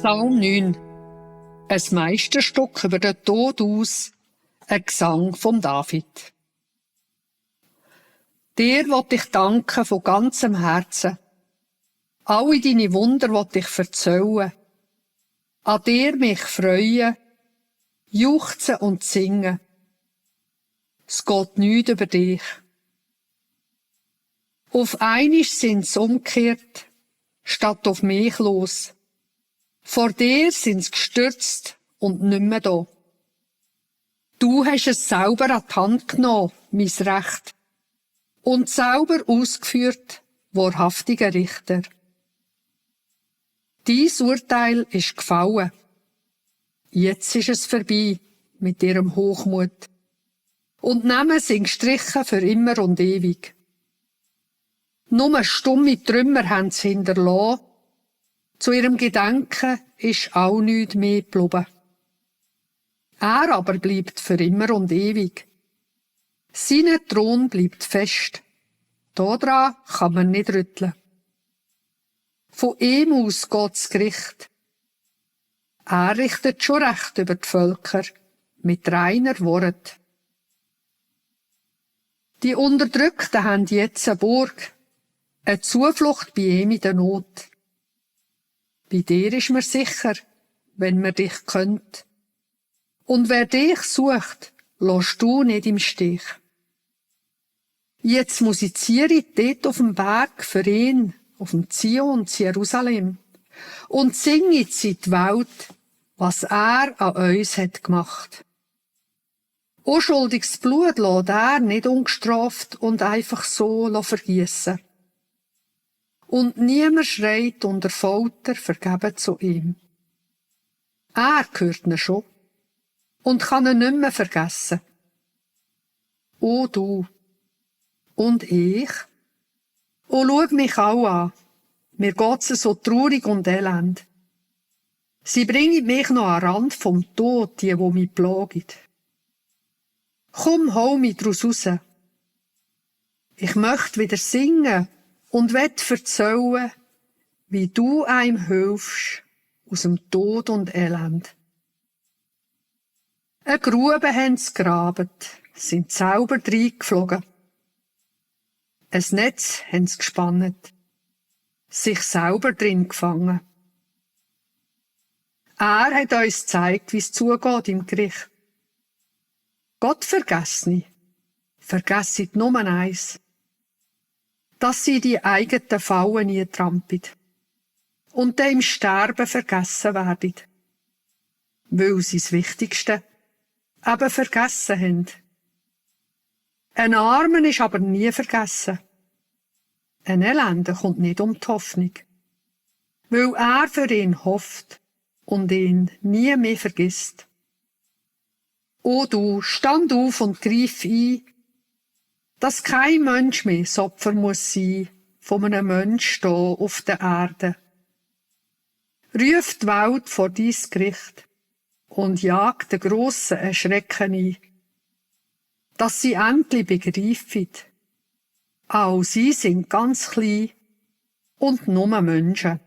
Psalm 9. Ein Meisterstück über den Tod aus, ein Gesang vom David. Dir will ich danken von ganzem Herzen. Alle deine Wunder will ich erzählen. An dir mich freuen, juchzen und singen. Es geht nichts über dich. Auf einmal sind's umgekehrt, statt auf mich los. Vor dir sind's gestürzt und nimmer da. Du hast es selber an die Hand genommen, mein Recht, und selber ausgeführt, wahrhaftiger Richter. Dein Urteil ist gefallen. Jetzt ist es vorbei mit ihrem Hochmut. Und Namen sind gestrichen für immer und ewig. Nur stumme Trümmer haben sie hinterlassen. Zu ihrem Gedenken ist auch nichts mehr geblieben. Er aber bleibt für immer und ewig. Sein Thron bleibt fest. Daran kann man nicht rütteln. Von ihm aus geht's Gericht. Er richtet schon Recht über die Völker, mit reiner Wort. Die Unterdrückten haben jetzt eine Burg, eine Zuflucht bei ihm in der Not. Bei dir ist man sicher, wenn man dich kennt. Und wer dich sucht, lässt du nicht im Stich. Jetzt musiziere ich dort auf dem Berg für ihn, auf dem Zion, Jerusalem, und singe in die Welt, was er an uns hat gemacht. Unschuldiges Blut lässt er nicht ungestraft und einfach so vergiessen. Und niemand schreit unter Folter vergeben zu ihm. Er gehört ihn schon und kann ihn nicht mehr vergessen. O du und ich, o schau mich auch an, mir geht's so traurig und elend. Sie bringen mich noch an den Rand vom Tod, die mich plagen. Komm, hol mich draus raus. Ich möchte wieder singen und wett erzählen, wie du einem hilfst aus dem Tod und Elend. Eine Grube haben sie gegraben, sind selber reingeflogen. Ein Netz haben sie gespannt, sich selber drin gefangen. Er hat uns gezeigt, wie es zugeht im Gericht. Gott vergessni, vergesset nur eins, dass sie die eigenen Fallen nie trampeln und dann im Sterben vergessen werden, weil sie das Wichtigste eben vergessen haben. Ein Armer ist aber nie vergessen. Ein Elender kommt nicht um die Hoffnung, weil er für ihn hofft und ihn nie mehr vergisst. O du, stand auf und greif ein, dass kein Mensch mehr das Opfer muss sein von einem Mensch hier auf der Erde. Ruf die Welt vor dein Gericht und jag den grossen Erschrecken ein, dass sie endlich begreifen, auch sie sind ganz klein und nur Menschen.